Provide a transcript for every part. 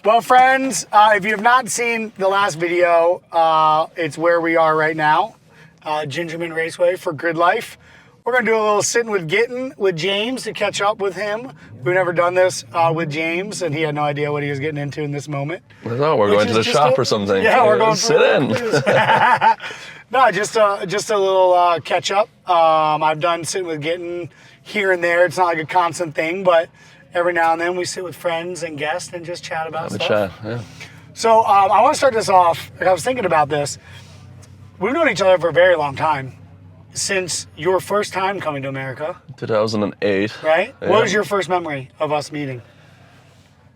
Well, friends, if you have not seen the last video, it's where we are right now, Gingerman Raceway for Grid Life. We're going to do a little sitting with Gittin with James to catch up with him. We've never done this with James, and he had no idea what he was getting into in this moment. I thought we're going to the shop or something. Yeah, we're going sit in. No, just a little catch up. I've done sitting with Gittin here and there. It's not like a constant thing, but every now and then we sit with friends and guests and just chat about stuff. Chat, yeah. So I want to start this off. I was thinking about this. We've known each other for a very long time. Since your first time coming to America. 2008. Right? Yeah. What was your first memory of us meeting?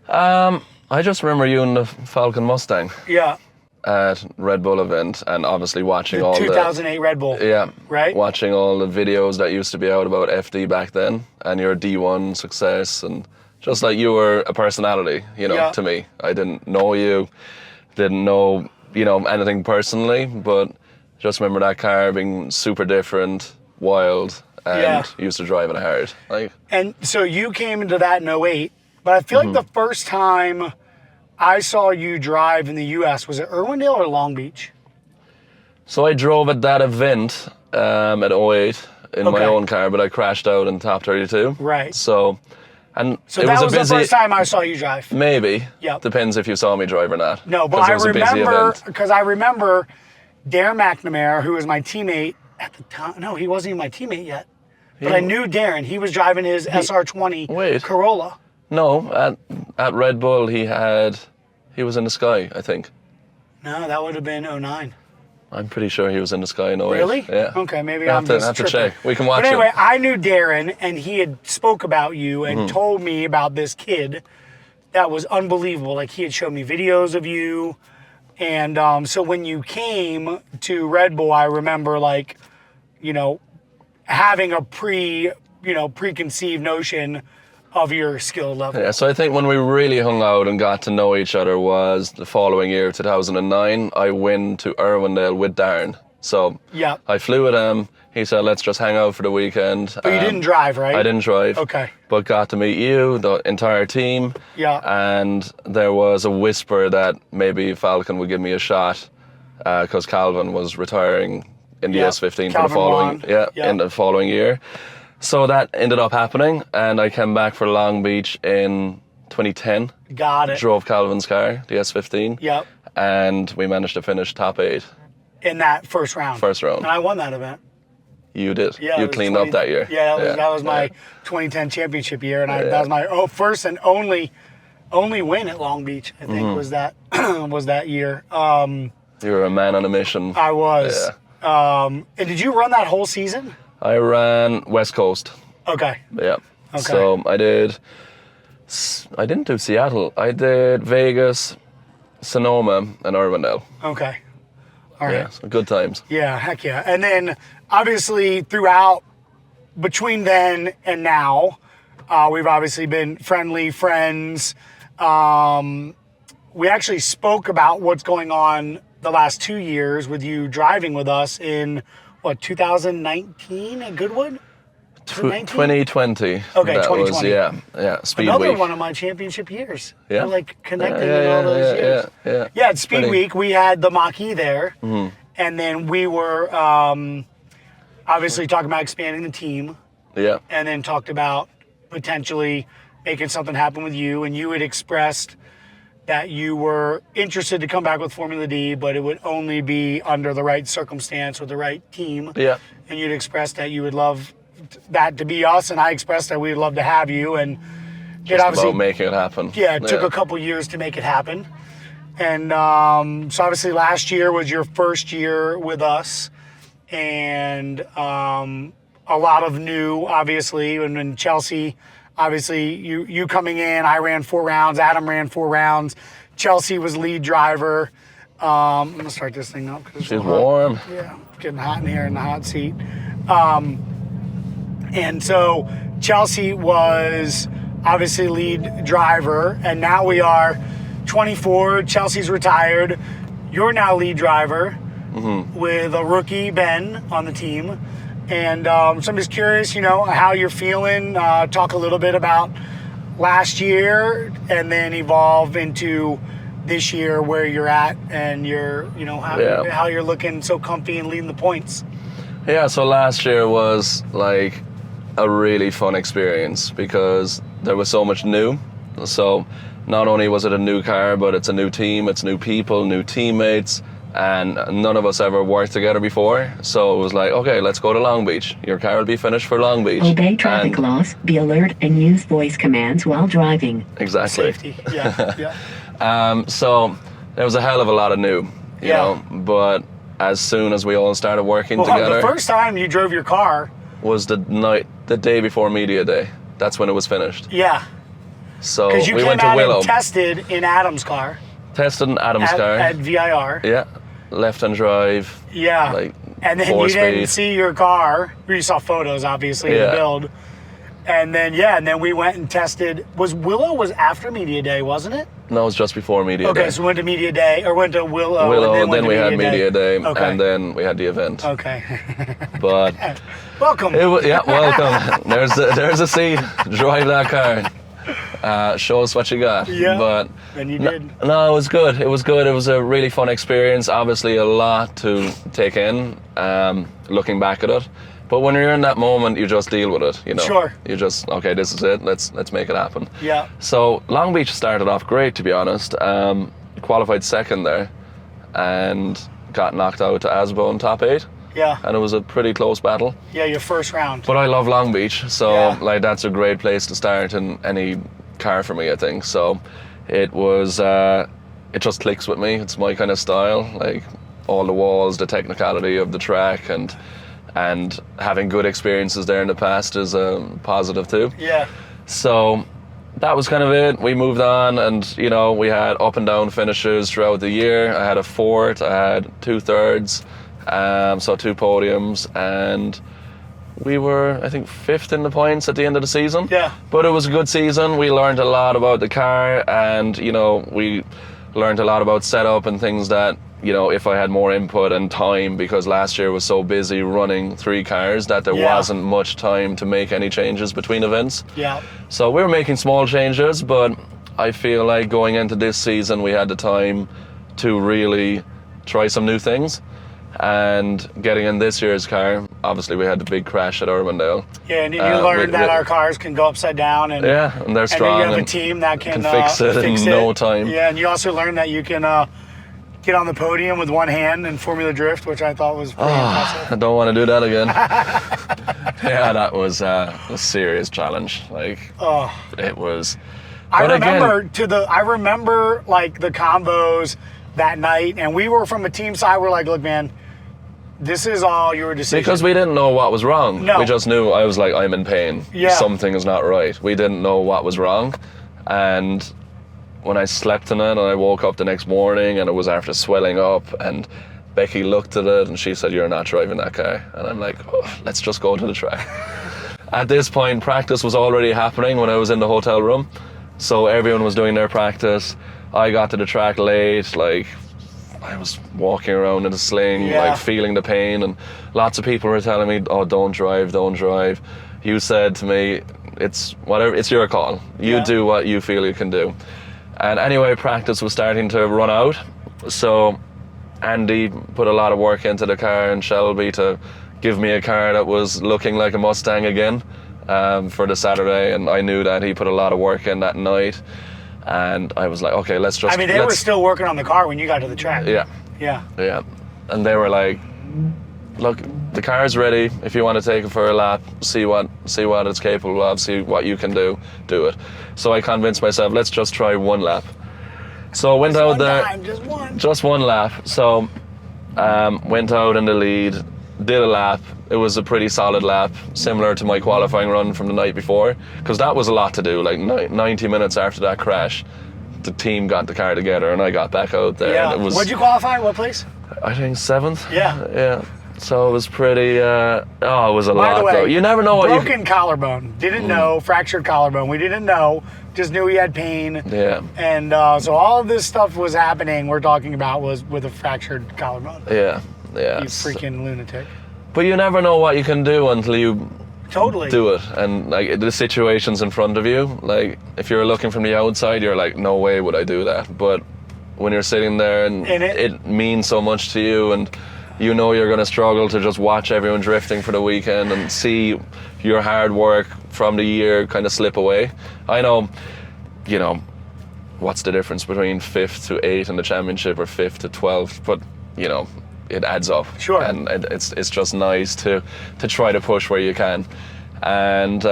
I just remember you in the Falcon Mustang. Yeah. At Red Bull event, and obviously watching all 2008 Red Bull. Yeah. Right? Watching all the videos that used to be out about FD back then, and your D1 success, and just like you were a personality, to me. I didn't know you, didn't know, anything personally, but just remember that car being super different, wild, and used to drive it hard. And so you came into that in 2008, but I feel like the first time I saw you drive in the U.S., was it Irwindale or Long Beach? So I drove at that event at 2008 in my own car, but I crashed out in top 32. Right. So that was the first time I saw you drive? Maybe. Yep. Depends if you saw me drive or not. No, but I remember, because I remember Darren McNamara, who was my teammate at the time. No, he wasn't even my teammate yet. But I knew Darren. He was driving his SR20 Corolla. No, at Red Bull he was in the Sky, I think. No, that would have been 2009. I'm pretty sure he was in the Sky in 2008. Really? Yeah. Okay, maybe I I'm just have to tripping. check. We can watch it. But anyway, I knew Darren, and he had spoke about you and told me about this kid that was unbelievable. Like, he had shown me videos of you. And so when you came to Red Bull, I remember having a preconceived notion of your skill level. Yeah, so I think when we really hung out and got to know each other was the following year, 2009. I went to Irwindale with Darren. So I flew with him. He said, let's just hang out for the weekend. But you didn't drive, right? I didn't drive. Okay. But got to meet you, the entire team. Yeah. And there was a whisper that maybe Falcon would give me a shot because Calvin was retiring in the S15 for the following year. So that ended up happening, and I came back for Long Beach in 2010. Got it. Drove Calvin's car, the S15. Yep. And we managed to finish top 8. In that first round. First round. And I won that event. You did. Yeah, you cleaned up that year. Yeah, that was my 2010 championship year, and that was my first and only win at Long Beach. I think was that year. You were a man on a mission. I was. Yeah. And did you run that whole season? I ran West Coast. Okay. Yeah. Okay. So I didn't do Seattle. I did Vegas, Sonoma, and Irwindale. Okay. All right. Yeah, so good times. Yeah, heck yeah. And then obviously between then and now, we've obviously been friendly friends. We actually spoke about what's going on the last 2 years with you driving with us in 2019 at Goodwood? 2020. Okay, 2020. Was, yeah, Speed Another Week. one of my championship years. Yeah. We're connecting in all those years. Yeah, at Speed Week, we had the Mach-E there. And then we were obviously talking about expanding the team. Yeah. And then talked about potentially making something happen with you. And you had expressed that you were interested to come back with Formula D, but it would only be under the right circumstance with the right team. Yeah. And you'd expressed that you would love that to be us, and I expressed that we'd love to have you. And it obviously about making it happen. Yeah, it took a couple years to make it happen. And so obviously last year was your first year with us, and a lot of new, obviously, and then Chelsea. Obviously, you coming in, I ran 4 rounds, Adam ran 4 rounds, Chelsea was lead driver. I'm going to start this thing up. She's warm. Yeah, it's getting hot in here in the hot seat. And so Chelsea was obviously lead driver, and now we are 24, Chelsea's retired. You're now lead driver with a rookie, Ben, on the team. And so I'm just curious, how you're feeling. Talk a little bit about last year and then evolve into this year where you're at and you're, how you're looking so comfy and leading the points? Yeah, so last year was like a really fun experience because there was so much new. So not only was it a new car, but it's a new team, it's new people, new teammates, and none of us ever worked together before. So it was like, okay, let's go to Long Beach. Your car will be finished for Long Beach. Obey traffic laws, be alert, and use voice commands while driving. Exactly. Safety, yeah. So there was a hell of a lot of new, you know, but as soon as we all started working together. The first time you drove your car was the day before media day. That's when it was finished. Yeah. So because you we came went to out Willow. and tested in Adam's car. Tested in Adam's car. At VIR. Yeah. Left-hand drive. Yeah. Like and then 4 you speed. didn't see your car. You saw photos, obviously, of the build. And then, we went and tested. Willow was after media day, wasn't it? No, it was just before media day. Okay, so we went to media day, or went to Willow. And then we had media media day, okay. and then we had the event. Okay. But welcome. Welcome. There's a seat. Drive that car. Show us what you got. Yeah. But and you did. No, it was good. It was good. It was a really fun experience. Obviously, a lot to take in. Looking back at it. But when you're in that moment, you just deal with it, you know. Sure. You just, okay, this is it. Let's make it happen. Yeah. So Long Beach started off great, to be honest. Qualified second there, and got knocked out to Asbo in top 8. Yeah. And it was a pretty close battle. Yeah, your first round. But I love Long Beach, so that's a great place to start in any car for me, I think. So it was, it just clicks with me. It's my kind of style, like all the walls, the technicality of the track, and having good experiences there in the past is a positive too. Yeah. So that was kind of it. We moved on, and we had up and down finishes throughout the year. I had a fourth, I had 2/3, so 2 podiums, and we were, I think, 5th in the points at the end of the season. Yeah. But it was a good season. We learned a lot about the car, and we learned a lot about setup and things that, if I had more input and time, because last year was so busy running 3 cars that there wasn't much time to make any changes between events. Yeah. So we were making small changes, but I feel like going into this season, we had the time to really try some new things. And getting in this year's car, obviously we had the big crash at Urbandale. Yeah, and you learned that our cars can go upside down, and and they're strong. And you have a team that can fix it in no time. Yeah, and you also learned that you can get on the podium with one hand in Formula Drift, which I thought was pretty impressive. I don't want to do that again. Yeah, that was a serious challenge. It was. I remember like the combos that night, and we were from a team side. We're like, look, man, this is all your decision. Because we didn't know what was wrong. No. We just knew. I was like, I'm in pain. Yeah. Something is not right. We didn't know what was wrong, and when I slept in it and I woke up the next morning and it was after swelling up, and Becky looked at it and she said, you're not driving that car. And I'm like, let's just go to the track. At this point, practice was already happening when I was in the hotel room. So everyone was doing their practice. I got to the track late, I was walking around in a sling, feeling the pain, and lots of people were telling me, oh, don't drive. You said to me, it's your call. You do what you feel you can do. And anyway, practice was starting to run out, so Andy put a lot of work into the car, and Shelby, to give me a car that was looking like a Mustang again for the Saturday, and I knew that he put a lot of work in that night, and I was like, okay, let's just... they were still working on the car when you got to the track. Yeah. And they were like, look, the car's ready. If you want to take it for a lap, see what it's capable of, see what you can do it. So I convinced myself, let's just try 1 lap. So I went out there, just one lap. So went out in the lead, did a lap. It was a pretty solid lap, similar to my qualifying run from the night before, because that was a lot to do. Like 90 minutes after that crash, the team got the car together and I got back out there. Yeah. And it was, what'd you qualify? What place? I think 7th. Yeah. So it was pretty, it was a By lot the way, though. You never know what broken collarbone. Didn't know. Fractured collarbone. We didn't know. Just knew he had pain. Yeah. And so all of this stuff was happening, we're talking about, was with a fractured collarbone. Yeah. You freaking lunatic. But you never know what you can do until you Totally. do it. And like the situations in front of you, like if you're looking from the outside, you're like, no way would I do that. But when you're sitting there and it means so much to you, and you know you're going to struggle to just watch everyone drifting for the weekend and see your hard work from the year kind of slip away. I know, you know, what's the difference between 5th to 8th in the championship or 5th to 12th, but you know, it adds up. Sure. And it's just nice to try to push where you can. And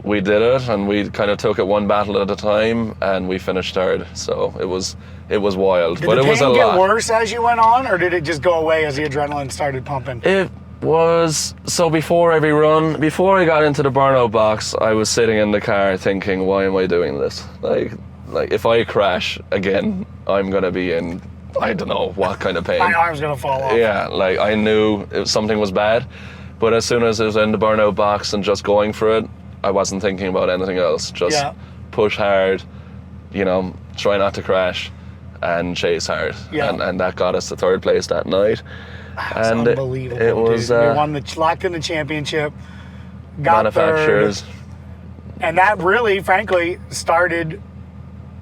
we did it, and we kind of took it one battle at a time, and we finished third. So it was wild. Did but the it was a pain get lot. worse as you went on, or did it just go away as the adrenaline started pumping? It was, so before every run, before I got into the burnout box, I was sitting in the car thinking, why am I doing this? Like if I crash again, I'm gonna be in, I don't know what kind of pain. My arm's gonna fall off. Yeah, like I knew something was bad, but as soon as it was in the burnout box and just going for it, I wasn't thinking about anything else. Just push hard, you know, try not to crash, and chase hard. Yeah. And that got us to third place that night. And unbelievable. It was we won locked in the championship, got manufacturers. third, and that really, frankly, started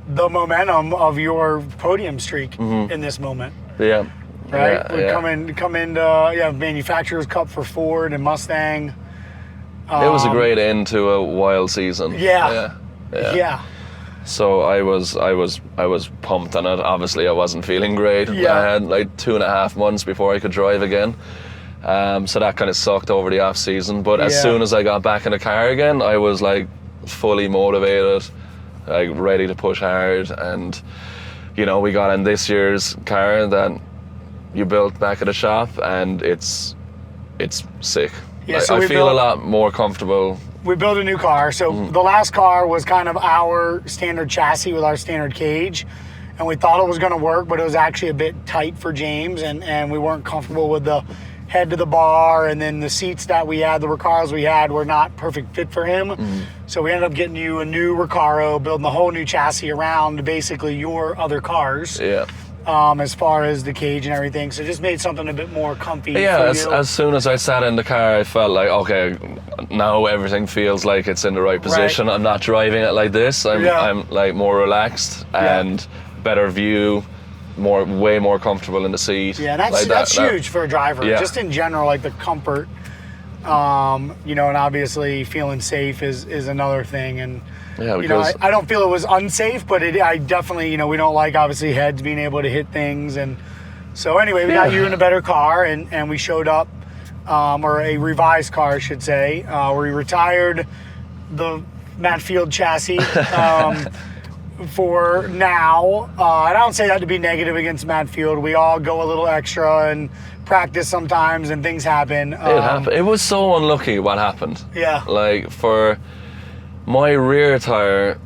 the momentum of your podium streak in this moment. Yeah. Right? Yeah, Come into Manufacturers Cup for Ford and Mustang. It was a great end to a wild season. Yeah. So I was pumped on it. Obviously, I wasn't feeling great. Yeah. I had like 2.5 months before I could drive again. So that kind of sucked over the off season. But as soon as I got back in the car again, I was like fully motivated, like ready to push hard. And you know, we got in this year's car that you built back at the shop, and it's sick. Yeah, so I feel a lot more comfortable. We built a new car. So the last car was kind of our standard chassis with our standard cage, and we thought it was going to work, but it was actually a bit tight for James, and we weren't comfortable with the head to the bar, and then the seats that we had, the Recaros we had, were not perfect fit for him. So we ended up getting you a new Recaro, building a whole new chassis around basically your other cars. Yeah. As far as the cage and everything, so just made something a bit more comfy. Yeah, for you. as soon as I sat in the car, I felt like, okay, now everything feels like it's in the right position. I'm not driving it like this. I'm like more relaxed and better view, way more comfortable in the seat. Yeah, that's like that's huge for a driver. Yeah. Just in general, like the comfort, you know, and obviously feeling safe is another thing. And yeah, you know, because I don't feel it was unsafe, but I definitely, you know, we don't like obviously heads being able to hit things, and so anyway, we got you in a better car, and we showed up, or a revised car, I should say. We retired the Matt Field chassis for now. I don't say that to be negative against Matt Field. We all go a little extra and practice sometimes, and things happen. it happened. It was so unlucky what happened. Yeah. Like for my rear tire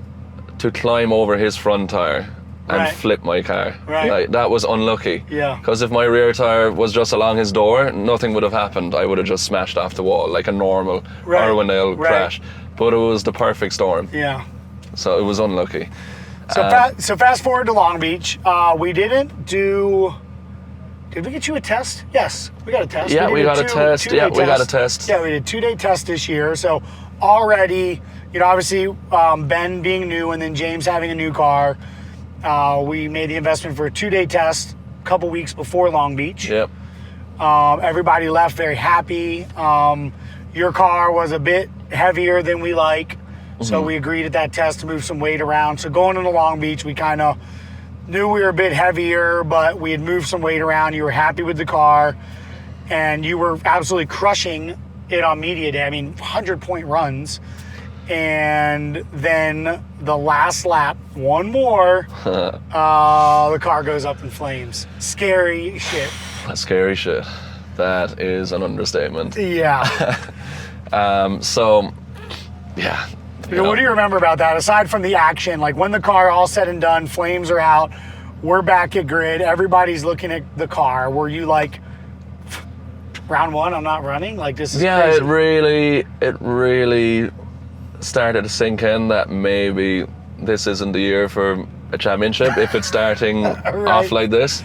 to climb over his front tire and flip my car. Right. Like, that was unlucky. Yeah. Because if my rear tire was just along his door, nothing would have happened. I would have just smashed off the wall like a normal Irwindale crash. But it was the perfect storm. Yeah. So it was unlucky. So fast forward to Long Beach. We didn't do. Did we get you a test? Yes, we got a test. Yeah, we got a test. Yeah, we got a test. Yeah, we did a 2-day test this year. So already, you know, obviously Ben being new and then James having a new car, we made the investment for a 2-day test a couple weeks before Long Beach. Yep. Everybody left very happy. Your car was a bit heavier than we like, so we agreed at that test to move some weight around. So going into Long Beach, we kind of knew we were a bit heavier, but we had moved some weight around. You were happy with the car, and you were absolutely crushing it on media day. I mean, 100-point runs. And then the last lap, one more, the car goes up in flames. Scary shit. Scary shit. That is an understatement. Yeah. So, yeah. What do you remember about that? Aside from the action, like when the car all said and done, flames are out, we're back at grid, everybody's looking at the car. Were you like, round one, I'm not running? Like, this is crazy. It really started to sink in that maybe this isn't the year for a championship if it's starting off like this.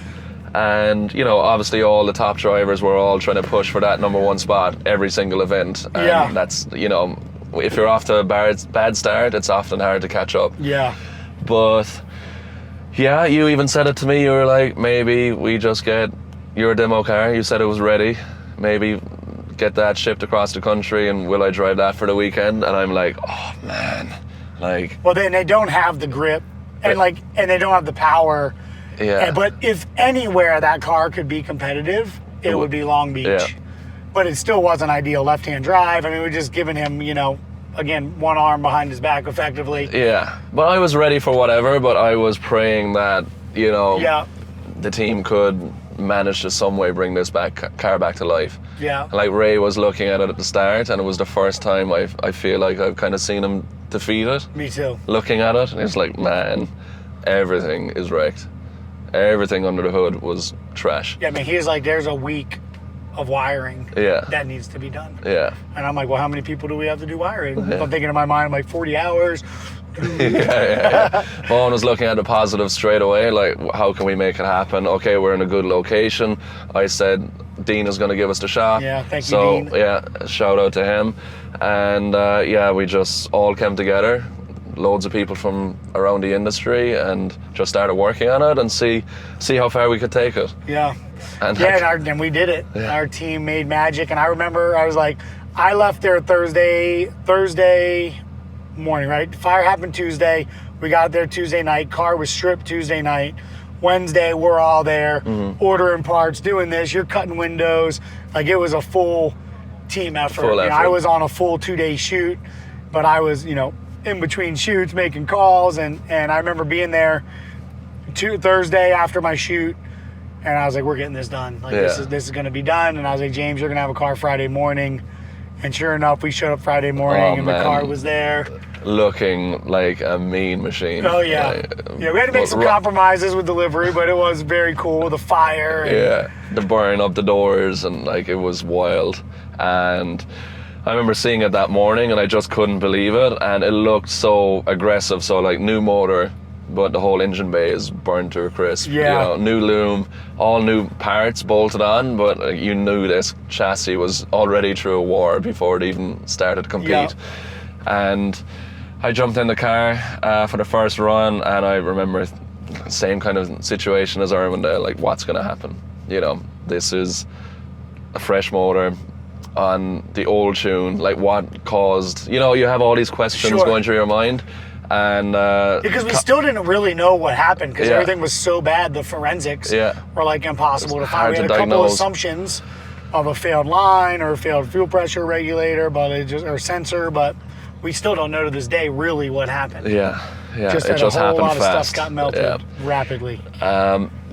And, you know, obviously all the top drivers were all trying to push for that number one spot every single event. And Yeah. that's, you know, if you're off to a bad start, it's often hard to catch up. Yeah. But, yeah, you even said it to me. You were like, maybe we just get your demo car. You said it was ready. Maybe get that shipped across the country, and will I drive that for the weekend? And I'm like, oh, man. Like, Well, then they don't have the grip, and and they don't have the power. yeah. But if anywhere that car could be competitive, it would be Long Beach. Yeah. But it still wasn't ideal left-hand drive. I mean, we're just giving him, you know, again, one arm behind his back effectively. Yeah, but I was ready for whatever, but I was praying that, you know, Yeah. the team could manage to some way bring this car back to life. Yeah. Like Ray was looking at it at the start, and it was the first time I feel like I've kind of seen him defeat it. Me too. Looking at it, and it's like, man, everything is wrecked. Everything under the hood was trash. Yeah, I mean, he's like, there's a week of wiring Yeah. that needs to be done. Yeah. And I'm like, well, how many people do we have to do wiring? Yeah. I'm thinking in my mind, I'm like, 40 hours. yeah. Vaughn was looking at the positives straight away, like, how can we make it happen? Okay, we're in a good location. I said, Deane is going to give us the shot. Yeah, thank you, so, Deane. yeah, shout out to him. And yeah, we just all came together, loads of people from around the industry, and just started working on it and see how far we could take it. Yeah. And Yeah, and we did it. Yeah. Our team made magic. And I remember I was like, I left there Thursday morning, right? Fire happened Tuesday. We got there Tuesday night. Car was stripped Tuesday night. Wednesday, we're all there, ordering parts, doing this. You're cutting windows. Like, it was a full team effort. Full You know, effort. I was on a full 2-day shoot, but I was, you know, in between shoots, making calls. And I remember being there Thursday after my shoot. And I was like, we're getting this done. Like, Yeah. this is going to be done. And I was like, James, you're going to have a car Friday morning. And sure enough, we showed up Friday morning, Oh, and man. the car was there. looking like a mean machine. Oh, yeah. Yeah, we had to make some compromises with delivery, but it was very cool. The fire. And, Yeah, the burn up the doors, and like, it was wild. And I remember seeing it that morning, and I just couldn't believe it. And it looked so aggressive. So like, new motor, but the whole engine bay is burned to a crisp. Yeah. You know, new loom, all new parts bolted on, but you knew this chassis was already through a war before it even started to compete. Yeah. And I jumped in the car for the first run, and I remember same kind of situation as Irwindale, like, what's going to happen? You know, this is a fresh motor on the old tune, like, what caused, you know, you have all these questions Sure. going through your mind. And because we still didn't really know what happened, because Yeah. everything was so bad. The forensics Yeah. were like impossible to find. hard We had to a couple diagnose. assumptions of a failed line or a failed fuel pressure regulator, or sensor, but we still don't know to this day really what happened. yeah, Just it that just a whole happened lot of fast. stuff got melted Yeah. rapidly.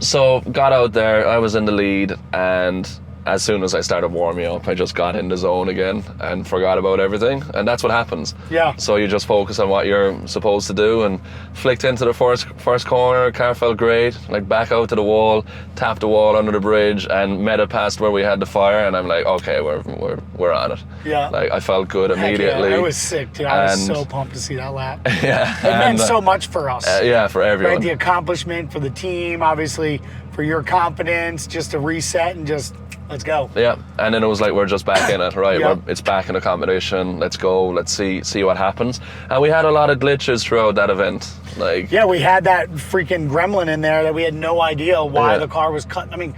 So got out there, I was in the lead, and as soon as I started warming up, I just got in the zone again and forgot about everything. And that's what happens. Yeah. So you just focus on what you're supposed to do, and flicked into the first corner, car felt great, like back out to the wall, tapped the wall under the bridge, and met it past where we had the fire, and I'm like, okay, we're on it. Yeah. Like, I felt good Heck immediately. yeah, I was sick too. I was And- so pumped to see that lap. Yeah. It meant and, so much for us. yeah, for everyone. Right, the accomplishment for the team, obviously for your confidence, just to reset and just let's go. Yeah, and then it was like, we're just back in it, right? Yeah. It's back in the competition. Let's go. Let's see what happens. And we had a lot of glitches throughout that event. Like, Yeah, we had that freaking gremlin in there that we had no idea why Yeah. the car was cutting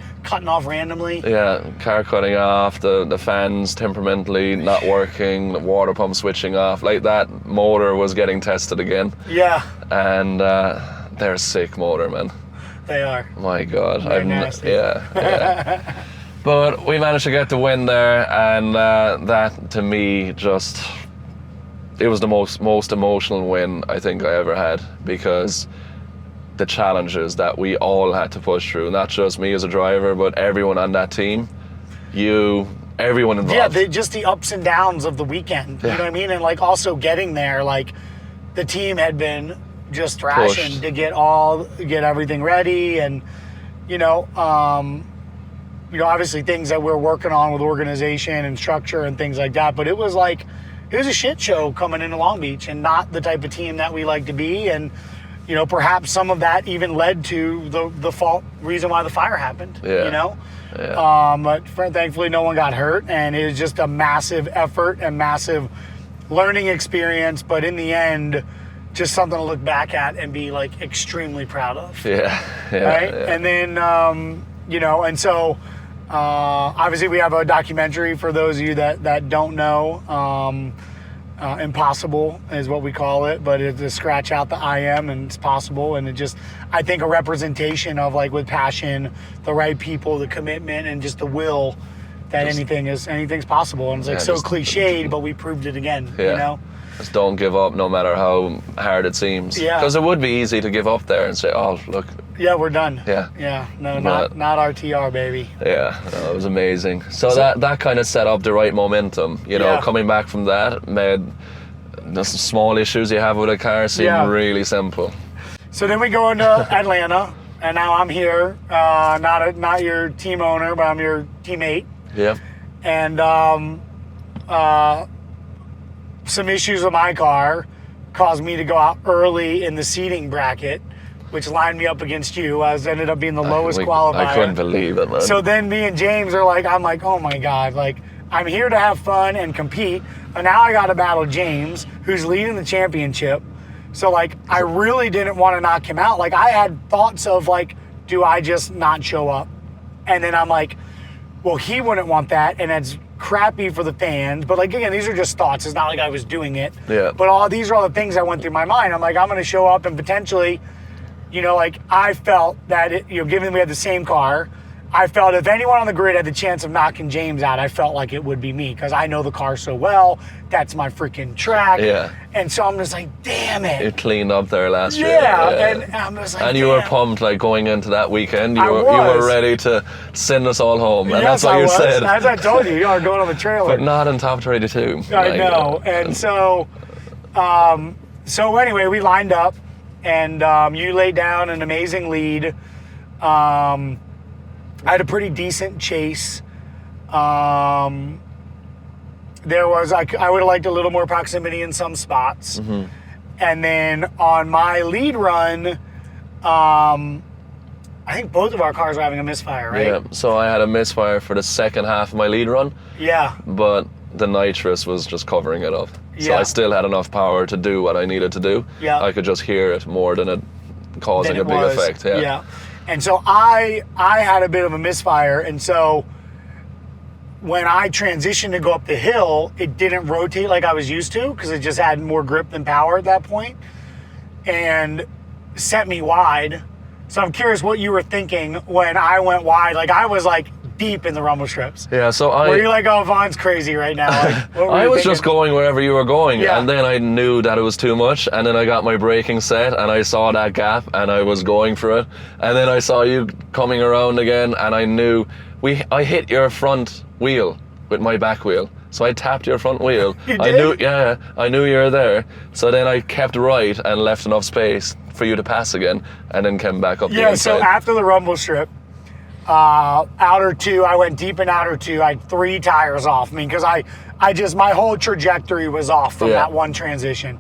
off randomly. yeah, car cutting off, the fans temperamentally not working, the water pump switching off. Like, that motor was getting tested again. Yeah, And they're a sick motor, man. they are. My God. They're nasty. Yeah. But we managed to get the win there, and that, to me, just, it was the most emotional win I think I ever had, because the challenges that we all had to push through, not just me as a driver, but everyone on that team, everyone involved. Yeah, just the ups and downs of the weekend. You Yeah. know what I mean? And like, also getting there, like, the team had been just thrashing Pushed. to get everything ready, and obviously things that we're working on with organization and structure and things like that. But it was a shit show coming into Long Beach, and not the type of team that we like to be. And you know, perhaps some of that even led to the fault reason why the fire happened. Yeah. You know. Yeah. But thankfully no one got hurt, and it was just a massive effort and massive learning experience. But in the end, just something to look back at and be like extremely proud of. Yeah. Right. Yeah. And then you know, and so obviously we have a documentary for those of you that don't know. Impossible is what we call it, but it's to scratch out the I am, and it's possible. And it just, I think, a representation of, like, with passion, the right people, the commitment, and just the will that anything's possible. And it's like so cliched, but we proved it again. Yeah. You know. Just don't give up, no matter how hard it seems. Yeah. Because it would be easy to give up there and say, "Oh, look." Yeah, we're done. Yeah. Yeah. No, not RTR, baby. Yeah, no, it was amazing. So that kind of set up the right momentum. You know, coming back from that made the small issues you have with a car seem really simple. So then we go into Atlanta, and now I'm here. Not your team owner, but I'm your teammate. Yeah. And some issues with my car caused me to go out early in the seating bracket, which lined me up against you. I ended up being the lowest qualifier. I couldn't believe it, man. So then me and James are like, I'm like, oh my God, like, I'm here to have fun and compete, and now I got to battle James, who's leading the championship. So, like, I really didn't want to knock him out. Like, I had thoughts of, like, do I just not show up? And then I'm like, well, he wouldn't want that, and it's crappy for the fans. But, like, again, these are just thoughts. It's not like I was doing it. Yeah. But these are all the things that went through my mind. I'm like, I'm going to show up and potentially, you know, like, I felt that, given we had the same car, I felt if anyone on the grid had the chance of knocking James out, I felt like it would be me, because I know the car so well. That's my freaking track. Yeah. And so I'm just like, damn it. You cleaned up there last year. Yeah. And I'm just like, and you were pumped, like, going into that weekend. You I were ready to send us all home. And yes, that's what you said. As I told you, you are going on the trailer. But not in top 32. I know. And so anyway, we lined up, and you laid down an amazing lead. I had a pretty decent chase. There was, I would have liked a little more proximity in some spots. Mm-hmm. And then on my lead run, I think both of our cars were having a misfire, right? Yeah, so I had a misfire for the second half of my lead run. Yeah. But the nitrous was just covering it up. Yeah. So I still had enough power to do what I needed to do. Yeah. I could just hear it more than it causing a big effect. Yeah. Yeah. And so I had a bit of a misfire, and so when I transitioned to go up the hill, it didn't rotate like I was used to, because it just had more grip than power at that point, and sent me wide. So I'm curious what you were thinking when I went wide. Like, I was like deep in the rumble strips. Yeah, so were you like, oh, Vaughn's crazy right now? Like, what were I you was thinking? just going wherever you were going, Yeah. and then I knew that it was too much, and then I got my braking set, and I saw that gap, and I was going for it, and then I saw you coming around again, and I knew I hit your front wheel with my back wheel. So I tapped your front wheel. You I did? knew you were there. So then I kept right and left enough space for you to pass again, and then came back up the inside. So after the rumble strip, outer two, I went deep in outer two. I had 3 tires off me, because I just, my whole trajectory was off from that one transition.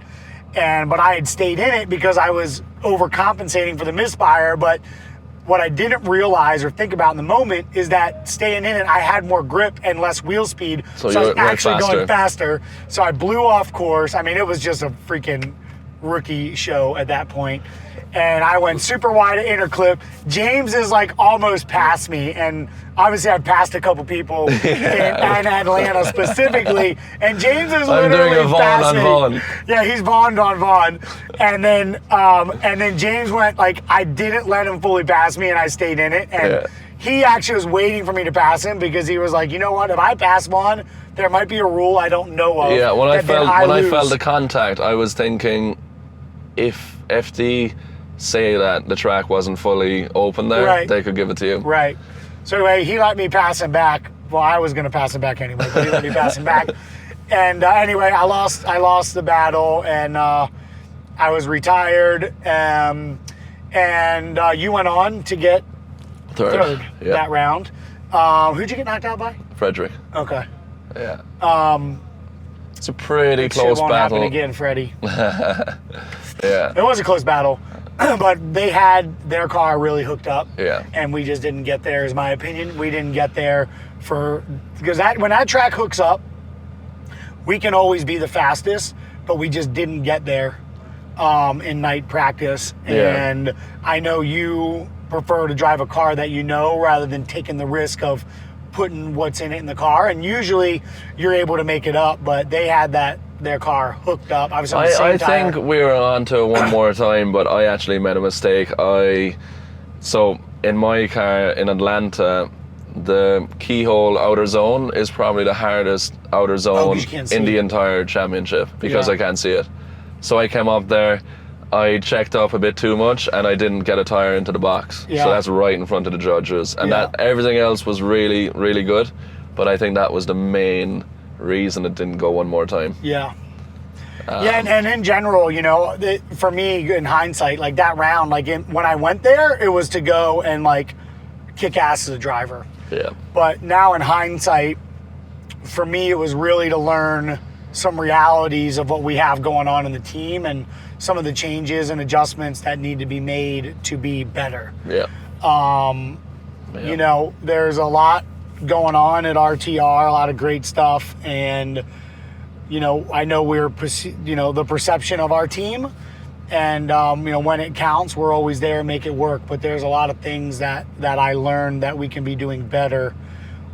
But I had stayed in it because I was overcompensating for the misfire. But what I didn't realize or think about in the moment is that staying in it, I had more grip and less wheel speed. So I was actually going faster. So I blew off course. I mean, it was just a freaking rookie show at that point. And I went super wide at interclip. James is like almost past me, and obviously I've passed a couple people in Atlanta specifically. And James is literally doing a Vaughn on Vaughn. Yeah, he's Vaughn on Vaughn. And then James went, like, I didn't let him fully pass me, and I stayed in it. And he actually was waiting for me to pass him, because he was like, you know what? If I pass Vaughn, there might be a rule I don't know of. Yeah, when I felt the contact, I was thinking, if FD say that the track wasn't fully open there, they could give it to you. Right. So anyway, he let me pass him back. Well, I was going to pass him back anyway, but he let me pass him back. And anyway, I lost the battle, and I was retired. And you went on to get third that round. Who'd you get knocked out by? Frederick. Okay. Yeah. It's a pretty close won't battle. Happen again, Freddie. Yeah. It was a close battle. but they had their car really hooked up. Yeah. And we just didn't get there, is my opinion. We didn't get there because when that track hooks up, we can always be the fastest, but we just didn't get there in night practice. Yeah. And I know you prefer to drive a car that you know rather than taking the risk of putting what's in it in the car. And usually you're able to make it up, but they had their car hooked up. Obviously, on the same I tire. think we were on to it one more time, but I actually made a mistake. So in my car in Atlanta, the keyhole outer zone is probably the hardest outer zone 'cause you can't see in the it. entire championship because Yeah. I can't see it. So I came up there, I checked up a bit too much, and I didn't get a tire into the box. Yeah. So that's right in front of the judges, and Yeah. that everything else was really, really good. But I think that was the main reason it didn't go one more time. Yeah. Yeah, and in general, for me, in hindsight, like that round, when I went there, it was to go and like kick ass as a driver. Yeah. But now in hindsight, for me, it was really to learn some realities of what we have going on in the team and some of the changes and adjustments that need to be made to be better. Yeah. There's a lot going on at RTR, a lot of great stuff, and I know the perception of our team, and when it counts, we're always there and make it work. But there's a lot of things that I learned that we can be doing better,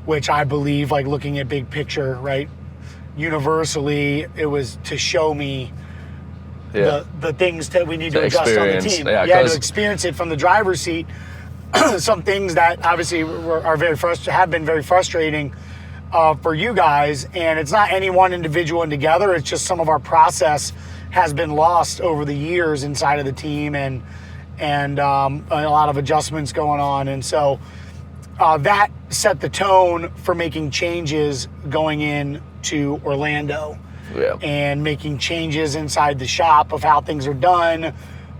which I believe, like looking at big picture, right? Universally, it was to show me the things that we need to adjust on the team. Yeah, to experience it from the driver's seat. Some things that obviously have been very frustrating for you guys, and it's not any one individual and together. It's just some of our process has been lost over the years inside of the team, and a lot of adjustments going on, and so that set the tone for making changes going in to Orlando. Yeah. And making changes inside the shop of how things are done,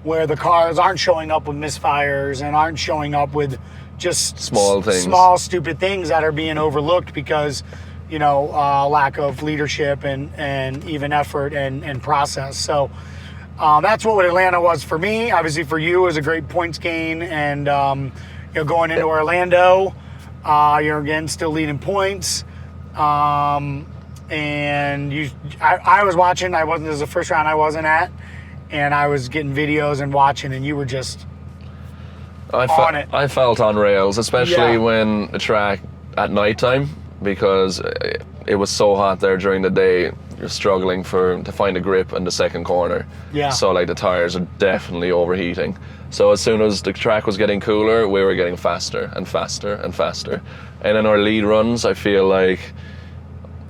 where the cars aren't showing up with misfires and aren't showing up with just small things, small stupid things that are being overlooked because lack of leadership and even effort and process. So that's what Atlanta was for me. Obviously for you, it was a great points gain, and going into Orlando, you're again still leading points. And I was watching. This was the first round I wasn't at, and I was getting videos and watching, and you were just on it. I felt on rails, especially when the track at nighttime, because it was so hot there during the day. You're struggling to find a grip in the second corner. Yeah. So like the tires are definitely overheating. So as soon as the track was getting cooler, we were getting faster and faster and faster. And in our lead runs, I feel like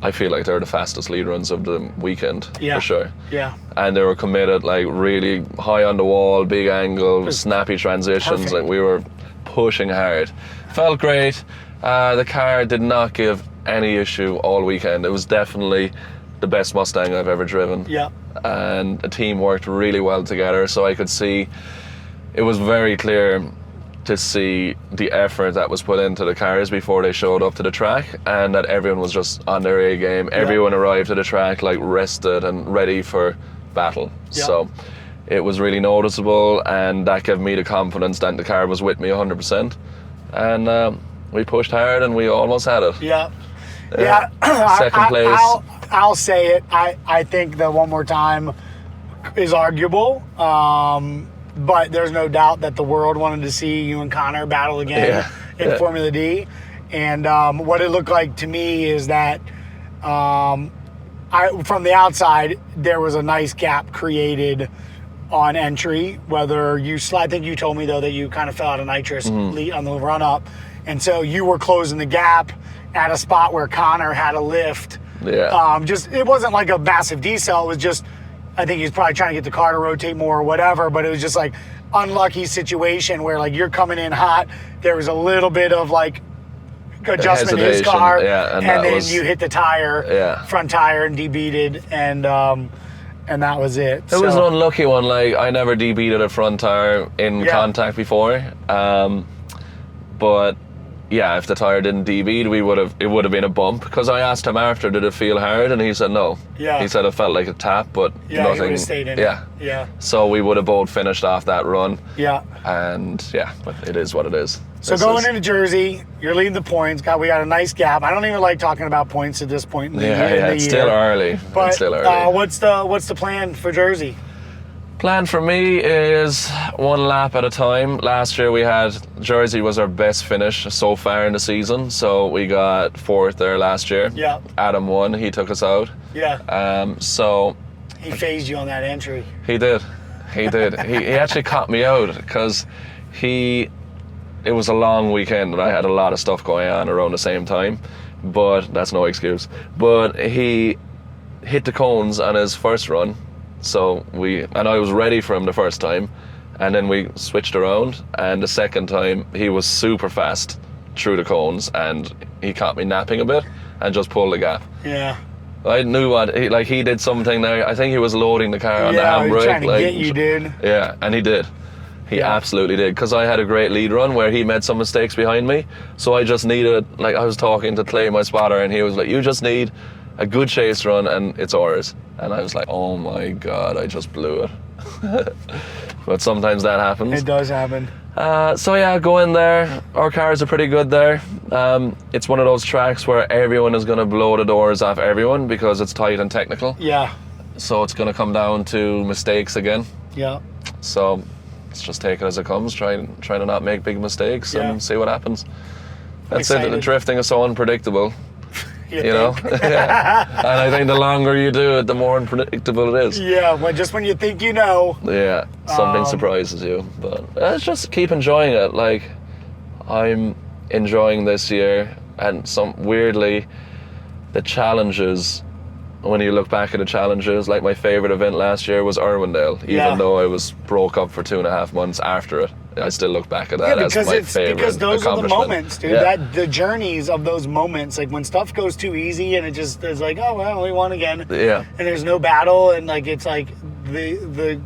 they're the fastest lead runs of the weekend, for sure. Yeah. And they were committed, like really high on the wall, big angle, snappy transitions. Perfect. Like we were pushing hard. Felt great. The car did not give any issue all weekend. It was definitely the best Mustang I've ever driven. Yeah. And the team worked really well together, so I could see, it was very clear to see the effort that was put into the cars before they showed up to the track, and that everyone was just on their A game. Everyone arrived at the track like rested and ready for battle. Yeah. So it was really noticeable, and that gave me the confidence that the car was with me 100%. And we pushed hard and we almost had it. Yeah. Yeah. Second place. I'll say it. I think the one more time is arguable. But there's no doubt that the world wanted to see you and Connor battle again in Formula D. And what it looked like to me is that from the outside, there was a nice gap created on entry. I think you told me, though, that you kind of fell out of nitrous lead on the run-up. And so you were closing the gap at a spot where Connor had a lift. Yeah. It wasn't like a massive decel. It was just, I think he's probably trying to get the car to rotate more or whatever, but it was just like unlucky situation where like you're coming in hot. There was a little bit of like adjustment in his car, and then you hit the tire, front tire, and debeated, and that was it. It was an unlucky one. Like I never debeated a front tire in contact before, but yeah, if the tire didn't debead, it would have been a bump. Because I asked him after, did it feel hard? And he said no. Yeah. He said it felt like a tap, but Yeah, nothing. he would have stayed in Yeah. it. Yeah. So we would have both finished off that run. Yeah. And yeah, but it is what it is. So going into Jersey, you're leading the points. We got a nice gap. I don't even like talking about points at this point in the year. It's still early. But it's still early. what's the plan for Jersey? Plan for me is one lap at a time. Last year we had Jersey was our best finish so far in the season, so we got 4th there last year. Yeah. Adam won. He took us out. Yeah. So He phased you on that entry. he did. He actually caught me out because it was a long weekend and I had a lot of stuff going on around the same time, but that's no excuse. But he hit the cones on his first run. So I was ready for him the first time, and then we switched around, and the second time he was super fast through the cones and he caught me napping a bit and just pulled the gap. Yeah. I knew he did something there. I think he was loading the car on the Yeah, he was handbrake. trying to get you, dude. Yeah, and he did. He absolutely did, because I had a great lead run where he made some mistakes behind me. So I just needed, I was talking to Clay, my spotter, and he was like, you just need a good chase run and it's ours. And I was like, oh my God, I just blew it. But sometimes that happens. It does happen. So yeah, go in there. Our cars are pretty good there. It's one of those tracks where everyone is going to blow the doors off everyone because it's tight and technical. Yeah. So it's going to come down to mistakes again. Yeah. So let's just take it as it comes. Try to not make big mistakes and see what happens. That's it. The drifting is so unpredictable. You know? Yeah. And I think the longer you do it, the more unpredictable it is. Yeah, just when you think you know. Yeah, something surprises you. But let's just keep enjoying it. Like, I'm enjoying this year, and weirdly, the challenges, when you look back at the challenges, like my favorite event last year was Irwindale, even though I was broke up for 2.5 months after it. I still look back at that as my favorite because those are the moments, dude. Yeah. The journeys of those moments, like when stuff goes too easy and it just is like, oh well, we won again. Yeah. And there's no battle, and like it's like the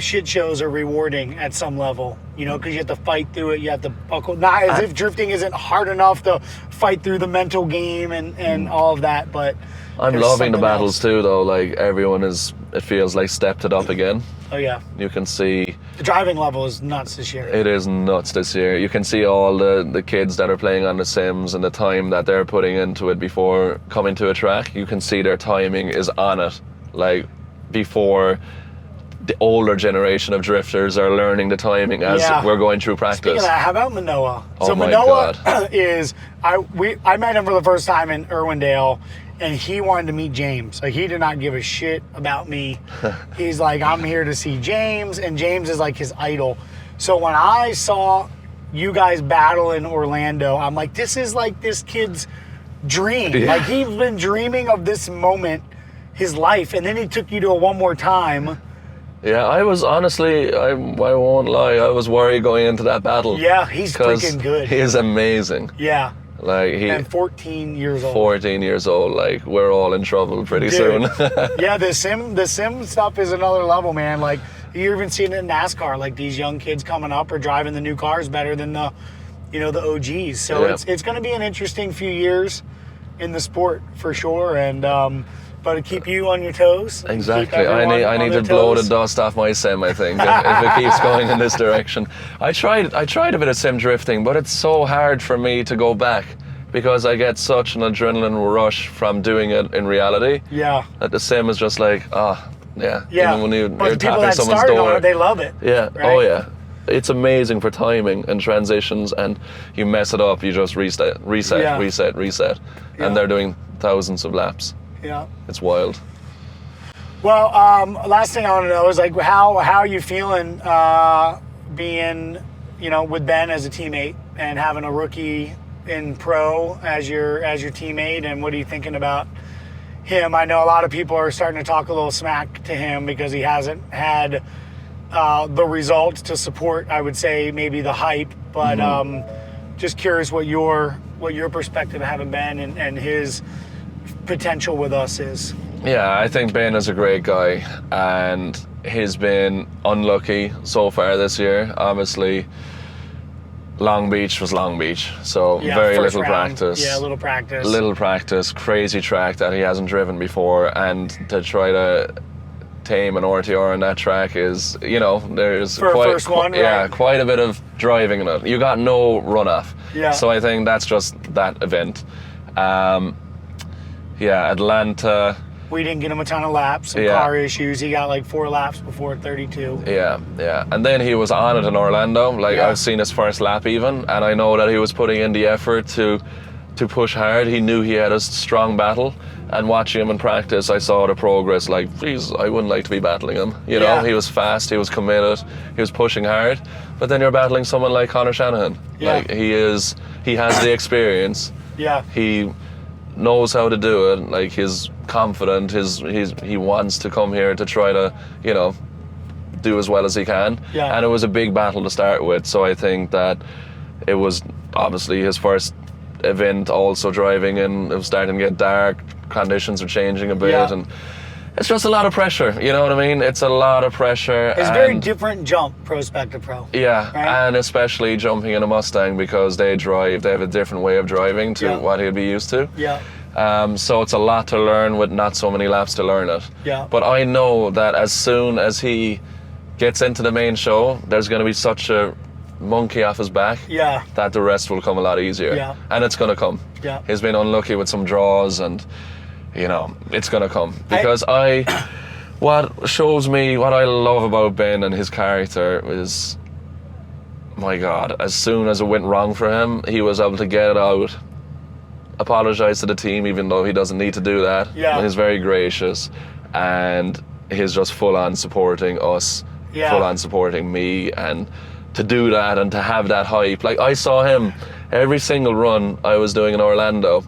shit shows are rewarding at some level, you know, because you have to fight through it. You have to buckle. Not as if drifting isn't hard enough to fight through the mental game and all of that, but I'm loving the battles too, though. Like everyone it feels like stepped it up again. Oh yeah. You can see the driving level is nuts this year. It is nuts this year. You can see all the kids that are playing on the sims and the time that they're putting into it before coming to a track. You can see their timing is on it, like before the older generation of drifters are learning the timing as we're going through practice. Speaking of that, how about Manoa? Oh so my Manoa God. is I met him for the first time in Irwindale, and he wanted to meet James. Like, he did not give a shit about me. He's like, I'm here to see James, and James is like his idol. So when I saw you guys battle in Orlando, I'm like, this is like this kid's dream. Yeah. Like, he's been dreaming of this moment his life, and then he took you to a one more time. Yeah, I was honestly, I won't lie, I was worried going into that battle. Yeah, he's freaking good. He is amazing. Yeah. Like and 14 years old. 14 years old, like we're all in trouble pretty soon. Yeah, the sim stuff is another level, man. Like, you're even seeing it in NASCAR, like these young kids coming up are driving the new cars better than the OGs. So it's going to be an interesting few years in the sport for sure, and but to keep you on your toes. Exactly. I need to blow the dust off my sim, I think, if it keeps going in this direction. I tried a bit of sim drifting, but it's so hard for me to go back because I get such an adrenaline rush from doing it in reality. Yeah. That the sim is just like, yeah. Yeah. Even when you're but tapping someone's door, door. On it, they love it. Yeah. Right? Oh yeah. It's amazing for timing and transitions, and you mess it up, you just reset, Yeah. and they're doing thousands of laps. Yeah. It's wild. Well, last thing I want to know is like how are you feeling being, with Ben as a teammate and having a rookie in pro as your teammate, and what are you thinking about him? I know a lot of people are starting to talk a little smack to him because he hasn't had the results to support, I would say, maybe the hype, but just curious what your perspective of having Ben and his potential with us is. Yeah, I think Ben is a great guy, and he's been unlucky so far this year. Obviously, Long Beach was Long Beach, so Yeah, very first little round. practice. Yeah, little practice. Little practice, crazy track that he hasn't driven before, and to try to tame an RTR on that track is, there's For a first one, right? quite a bit of driving in it. You got no runoff. Yeah. So I think that's just that event. Atlanta. We didn't get him a ton of laps, some car issues. He got like 4 laps before 32. Yeah. And then he was on it in Orlando. I've seen his first lap even, and I know that he was putting in the effort to push hard. He knew he had a strong battle, and watching him in practice, I saw the progress. Geez, I wouldn't like to be battling him. He was fast, he was committed, he was pushing hard. But then you're battling someone like Conor Shanahan. Yeah. He has the experience. Yeah. He knows how to do it. He's confident. He wants to come here to try to, do as well as he can. Yeah. And it was a big battle to start with. So I think that it was obviously his first event, also driving in. It was starting to get dark. Conditions are changing a bit, and it's just a lot of pressure. You know what I mean? It's a lot of pressure. It's a very different jump, pro spec to pro. Yeah, right? And especially jumping in a Mustang, because they have a different way of driving to what he'd be used to. Yeah. So it's a lot to learn with not so many laps to learn it. Yeah. But I know that as soon as he gets into the main show, there's going to be such a monkey off his back that the rest will come a lot easier. Yeah. And it's going to come. Yeah. He's been unlucky with some draws, and it's going to come. Because what I love about Ben and his character is, my God, as soon as it went wrong for him, he was able to get it out, apologize to the team, even though he doesn't need to do that. Yeah. He's very gracious, and he's just full on supporting us, full on supporting me, and to do that and to have that hype. I saw him every single run I was doing in Orlando.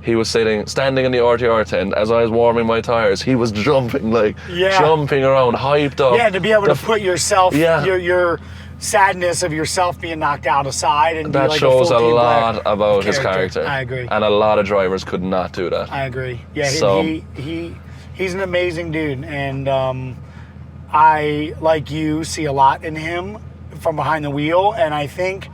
He was standing in the RTR tent as I was warming my tires. He was jumping, jumping around, hyped up. Yeah, to be able to put yourself, your sadness of yourself being knocked out aside, and that be shows a a full lot about his character. I agree. And a lot of drivers could not do that. I agree. Yeah, So, he's an amazing dude, and I, like you, see a lot in him from behind the wheel, and I think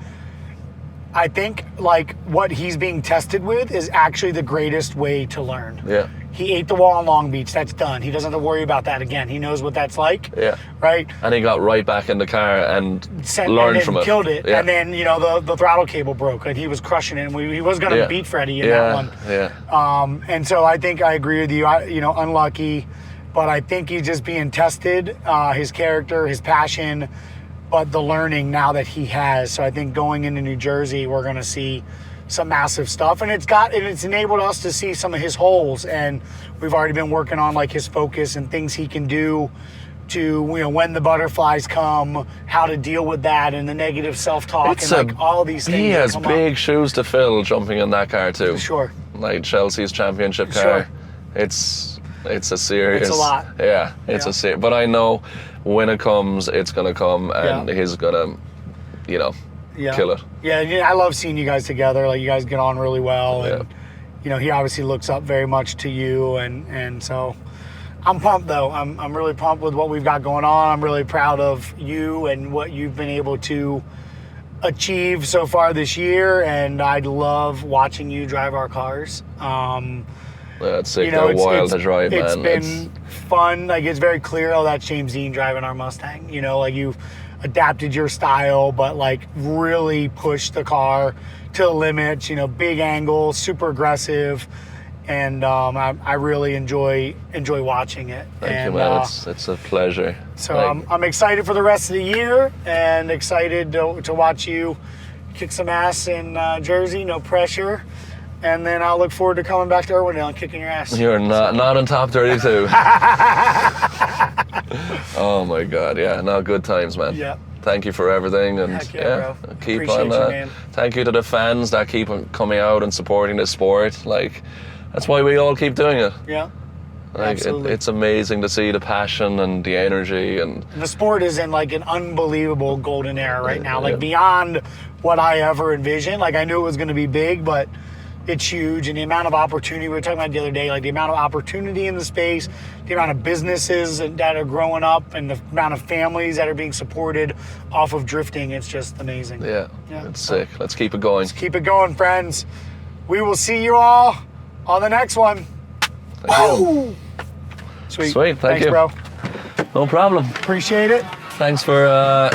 what he's being tested with is actually the greatest way to learn. Yeah. He ate the wall in Long Beach. That's done. He doesn't have to worry about that again. He knows what that's like. Yeah. Right? And he got right back in the car and learned from it. Killed it. Yeah. And then, the throttle cable broke. And he was crushing it. And he was going to beat Freddie in that one. Yeah. And so I think I agree with you. Unlucky. But I think he's just being tested. His character, his passion, but the learning now that he has. So I think going into New Jersey, we're going to see some massive stuff, and it's enabled us to see some of his holes, and we've already been working on his focus and things he can do to when the butterflies come, how to deal with that and the negative self-talk and all these things. He has big shoes to fill jumping in that car too. Sure. Like Chelsea's championship car. Sure. It's a serious. It's a lot. Yeah, it's a serious. But I know when it comes, it's gonna come, and he's gonna, kill it. Yeah, I love seeing you guys together. You guys get on really well, and he obviously looks up very much to you, and so I'm pumped though. I'm really pumped with what we've got going on. I'm really proud of you and what you've been able to achieve so far this year, and I love watching you drive our cars. It's sick. They're wild to drive, man. It's been fun. It's very clear. Oh, that's James Deane driving our Mustang. You've adapted your style, but really pushed the car to the limits. Big angle, super aggressive, and I really enjoy watching it. Thank you, man. It's a pleasure. So I'm excited for the rest of the year, and excited to watch you kick some ass in Jersey. No pressure. And then I'll look forward to coming back to Irwindale and kicking your ass. You're not on top 32. Oh my God, yeah. No, good times, man. Yeah. Thank you for everything, and Heck yeah, bro. keep Appreciate on. you, man. Thank you to the fans that keep coming out and supporting the sport. That's why we all keep doing it. Yeah. Absolutely. It's amazing to see the passion and the energy, and the sport is in an unbelievable golden era right now, beyond what I ever envisioned. I knew it was going to be big, but it's huge. And the amount of opportunity, we were talking about the other day, like the amount of opportunity in the space, the amount of businesses that are growing up, and the amount of families that are being supported off of drifting, it's just amazing. Yeah, it's sick. Let's keep it going. Keep it going, friends. We will see you all on the next one. Thank you. Sweet. Thank Thanks, you. bro. No problem. Appreciate it. Thanks for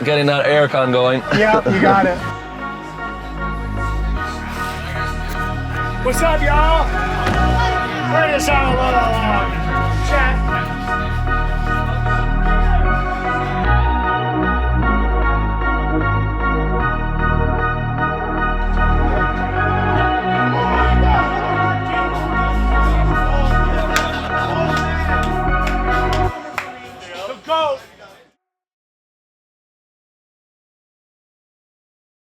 getting that aircon going. Yeah, you got it. What's up, y'all? We're just having a little chat.